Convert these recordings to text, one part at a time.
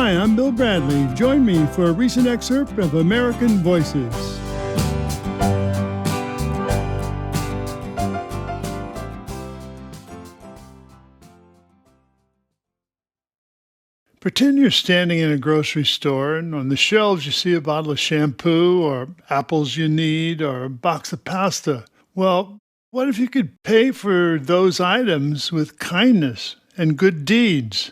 Hi, I'm Bill Bradley. Join me for a recent excerpt of American Voices. Pretend you're standing in a grocery store and on the shelves you see a bottle of shampoo or apples you need or a box of pasta. Well, what if you could pay for those items with kindness and good deeds?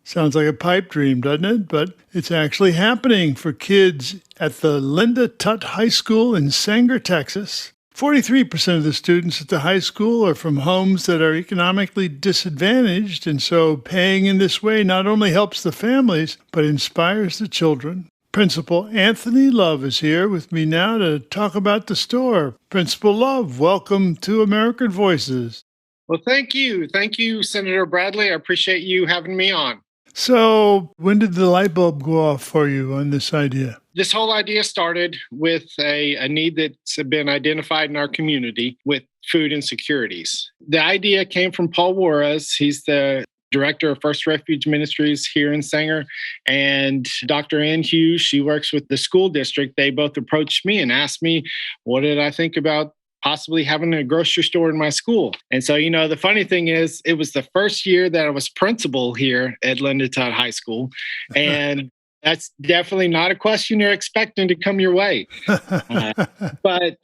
Sounds like a pipe dream, doesn't it? But it's actually happening for kids at the Linda Tutt High School in Sanger, Texas. 43% of the students at the high school are from homes that are economically disadvantaged, and so paying in this way not only helps the families, but inspires the children. Principal Anthony Love is here with me now to talk about the store. Principal Love, welcome to American Voices. Well, thank you. Thank you, Senator Bradley. I appreciate you having me on. So, when did the light bulb go off for you on this idea? This whole idea started with a need that's been identified in our community with food insecurities. The idea came from Paul Juarez. He's the director of First Refuge Ministries here in Sanger, and Dr. Ann Hughes, she works with the school district. They both approached me and asked me, what did I think about possibly having a grocery store in my school? And so, the funny thing is, it was the first year that I was principal here at Linda Tutt High School. And that's definitely not a question you're expecting to come your way. But,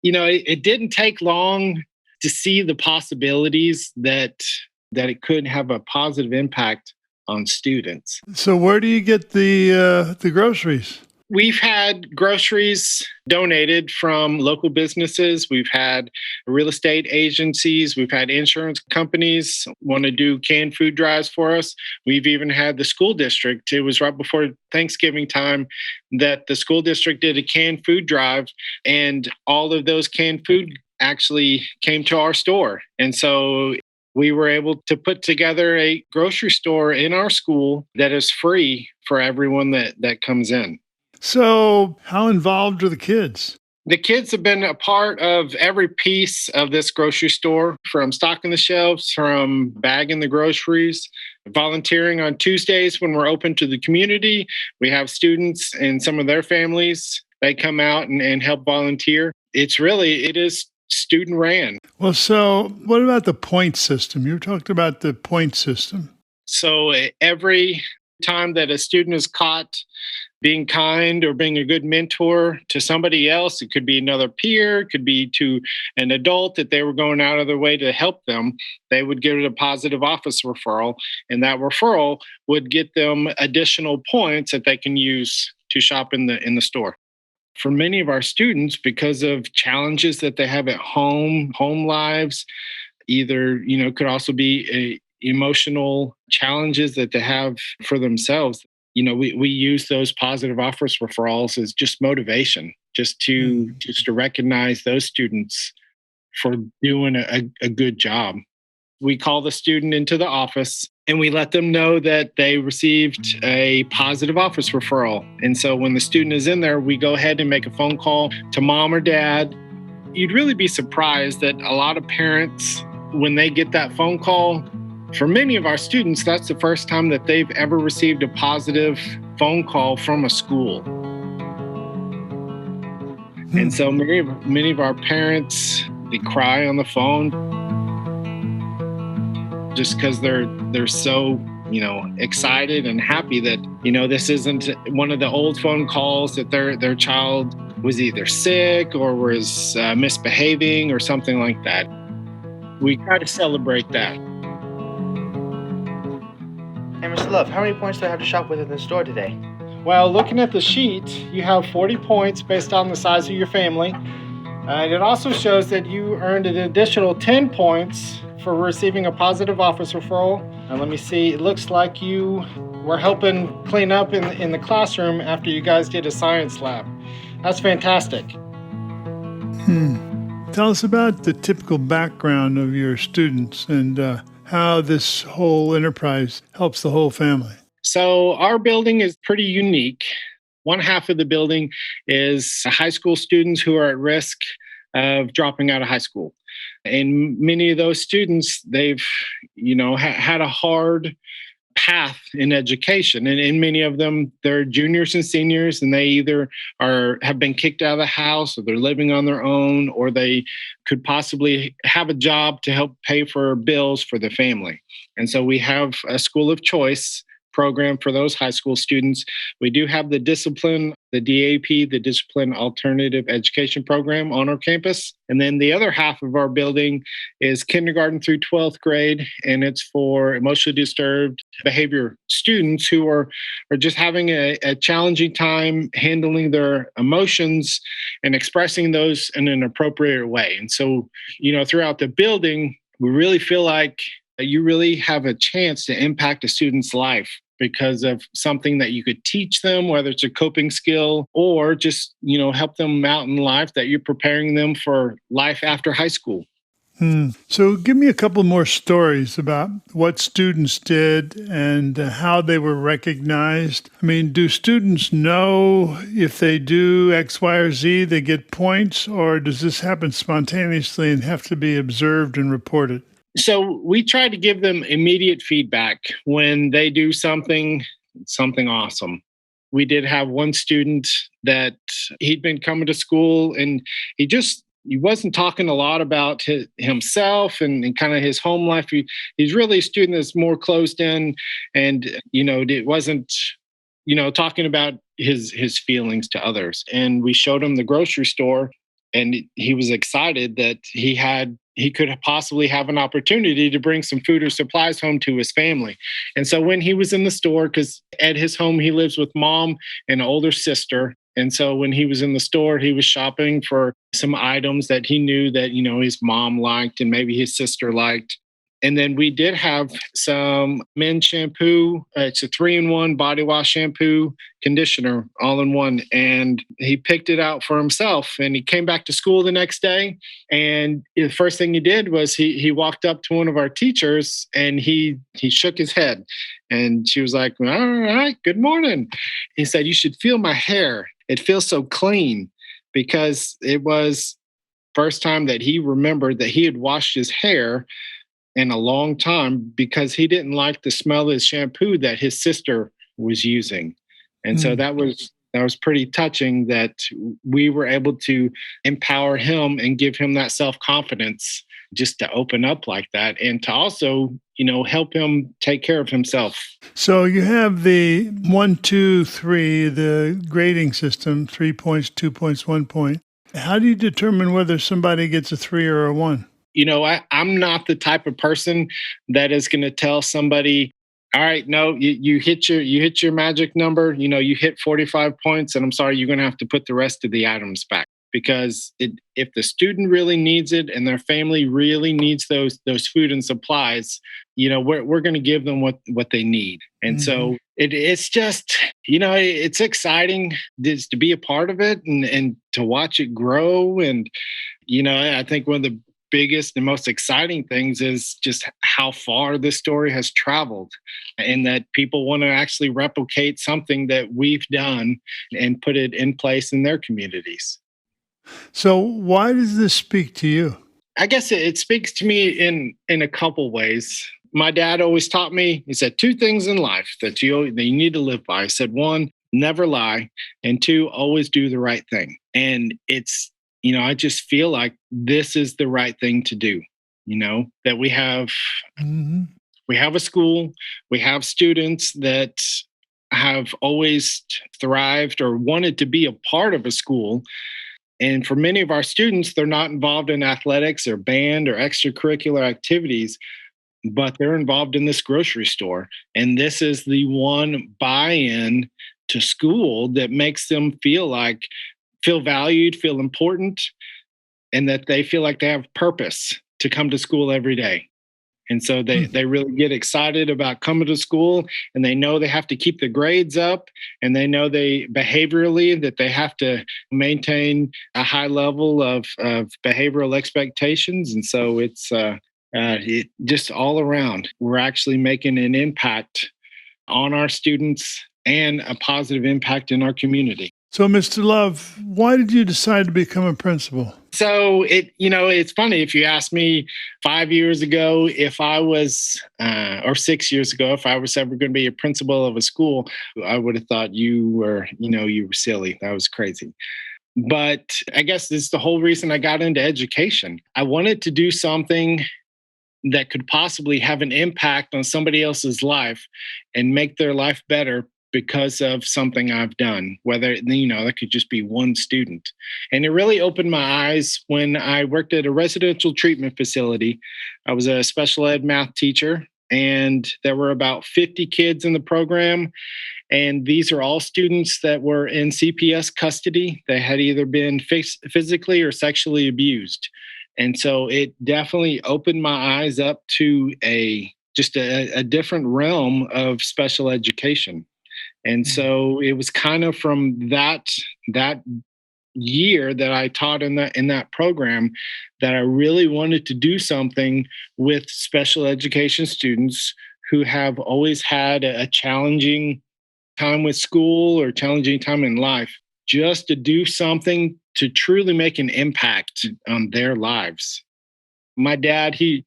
it didn't take long to see the possibilities that it could have a positive impact on students. So where do you get the groceries? We've had groceries donated from local businesses. We've had real estate agencies. We've had insurance companies want to do canned food drives for us. We've even had the school district. It was right before Thanksgiving time that the school district did a canned food drive, and all of those canned food actually came to our store. And so we were able to put together a grocery store in our school that is free for everyone that comes in. So how involved are the kids? The kids have been a part of every piece of this grocery store, from stocking the shelves, from bagging the groceries, volunteering on Tuesdays when we're open to the community. We have students and some of their families. They come out and help volunteer. It is student ran. Well, so what about the point system? You talked about the point system. So every time that a student is caught being kind or being a good mentor to somebody else, it could be another peer, it could be to an adult that they were going out of their way to help them, they would get a positive office referral, and that referral would get them additional points that they can use to shop in the store. For many of our students, because of challenges that they have at home lives, either, could also be emotional challenges that they have for themselves. We use those positive offers referrals as just motivation, just to recognize those students for doing a good job. We call the student into the office and we let them know that they received a positive office referral. And so when the student is in there, we go ahead and make a phone call to mom or dad. You'd really be surprised that a lot of parents, when they get that phone call, for many of our students, that's the first time that they've ever received a positive phone call from a school. And so many of our parents, they cry on the phone just because they're so, excited and happy that, this isn't one of the old phone calls that their child was either sick or was misbehaving or something like that. We try to celebrate that. Hey, Mr. Love, how many points do I have to shop with in the store today? Well, looking at the sheet, you have 40 points based on the size of your family. And it also shows that you earned an additional 10 points for receiving a positive office referral. And let me see, it looks like you were helping clean up in the classroom after you guys did a science lab. That's fantastic. Tell us about the typical background of your students and how this whole enterprise helps the whole family. So our building is pretty unique. One half of the building is high school students who are at risk of dropping out of high school. And many of those students, they've, had a hard path in education. And many of them, they're juniors and seniors, and they either have been kicked out of the house, or they're living on their own, or they could possibly have a job to help pay for bills for the family. And so we have a school of choice program for those high school students. We do have the DAP, the Discipline Alternative Education Program on our campus. And then the other half of our building is kindergarten through 12th grade, and it's for emotionally disturbed behavior students who are just having a challenging time handling their emotions and expressing those in an appropriate way. And so, throughout the building, we really feel like you really have a chance to impact a student's life because of something that you could teach them, whether it's a coping skill or just, help them out in life, that you're preparing them for life after high school. So give me a couple more stories about what students did and how they were recognized. I mean, do students know if they do X, Y, or Z, they get points, or does this happen spontaneously and have to be observed and reported? So we try to give them immediate feedback when they do something awesome. We did have one student that he'd been coming to school, and he wasn't talking a lot about himself and kind of his home life. He's really a student that's more closed in, and it wasn't talking about his feelings to others. And we showed him the grocery store, and he was excited that he could possibly have an opportunity to bring some food or supplies home to his family. And so when he was in the store, because at his home, he lives with mom and an older sister. And so when he was in the store, he was shopping for some items that he knew that, his mom liked and maybe his sister liked. And then we did have some men's shampoo. It's a 3-in-1 body wash, shampoo, conditioner, all in one. And he picked it out for himself. And he came back to school the next day. And the first thing he did was he walked up to one of our teachers, and he shook his head. And she was like, "All right, good morning." He said, "You should feel my hair. It feels so clean," because it was first time that he remembered that he had washed his hair in a long time, because he didn't like the smell of his shampoo that his sister was using. And so that was pretty touching, that we were able to empower him and give him that self-confidence just to open up like that, and to also, help him take care of himself. So you have the 1, 2, 3, the grading system, 3 points, 2 points, 1 point. How do you determine whether somebody gets a 3 or a 1? I'm not the type of person that is going to tell somebody, "All right, no, you hit your magic number. You hit 45 points, and I'm sorry, you're going to have to put the rest of the items back." Because if the student really needs it and their family really needs those food and supplies, we're going to give them what they need. And so it's just, it's exciting just to be a part of it and to watch it grow. And I think one of the biggest and most exciting things is just how far this story has traveled, and that people want to actually replicate something that we've done and put it in place in their communities. So why does this speak to you? I guess it speaks to me in a couple ways. My dad always taught me, he said, 2 things in life that you need to live by. He said, 1, never lie, and 2, always do the right thing. And it's, I just feel like this is the right thing to do, that we have a school, we have students that have always thrived or wanted to be a part of a school. And for many of our students, they're not involved in athletics or band or extracurricular activities, but they're involved in this grocery store. And this is the one buy-in to school that makes them feel valued, feel important, and that they feel like they have purpose to come to school every day. And so they really get excited about coming to school, and they know they have to keep the grades up, and they know behaviorally that they have to maintain a high level of behavioral expectations. And so it's just all around, we're actually making an impact on our students and a positive impact in our community. So, Mr. Love, why did you decide to become a principal? So it's funny if you asked me 5 years ago if I was, or 6 years ago, if I was ever going to be a principal of a school, I would have thought you were silly. That was crazy. But I guess this is the whole reason I got into education. I wanted to do something that could possibly have an impact on somebody else's life and make their life better because of something I've done, whether, that could just be one student. And it really opened my eyes when I worked at a residential treatment facility. I was a special ed math teacher, and there were about 50 kids in the program. And these are all students that were in CPS custody. They had either been physically or sexually abused. And so it definitely opened my eyes up to a different realm of special education. And so it was kind of from that year that I taught in that program that I really wanted to do something with special education students who have always had a challenging time with school or challenging time in life, just to do something to truly make an impact on their lives. My dad, he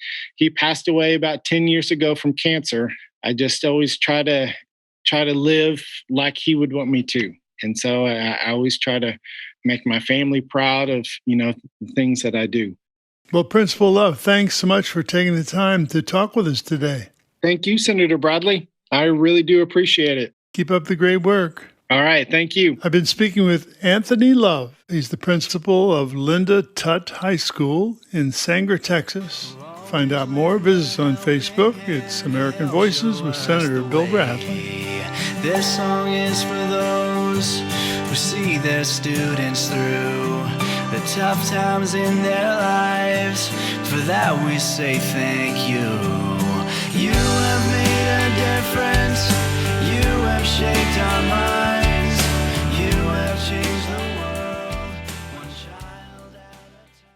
passed away about 10 years ago from cancer. I just always try to live like he would want me to. And so I always try to make my family proud of, the things that I do. Well, Principal Love, thanks so much for taking the time to talk with us today. Thank you, Senator Bradley. I really do appreciate it. Keep up the great work. All right. Thank you. I've been speaking with Anthony Love. He's the principal of Linda Tutt High School in Sanger, Texas. Find out more, visit us on Facebook. It's American Voices with Senator Bill Bradley. This song is for those who see their students through the tough times in their lives. For that we say thank you. You have made a difference. You have shaped our minds. You have changed the world, one child at a time.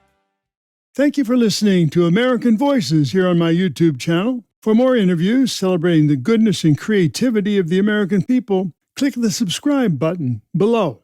Thank you for listening to American Voices here on my YouTube channel. For more interviews celebrating the goodness and creativity of the American people, click the subscribe button below.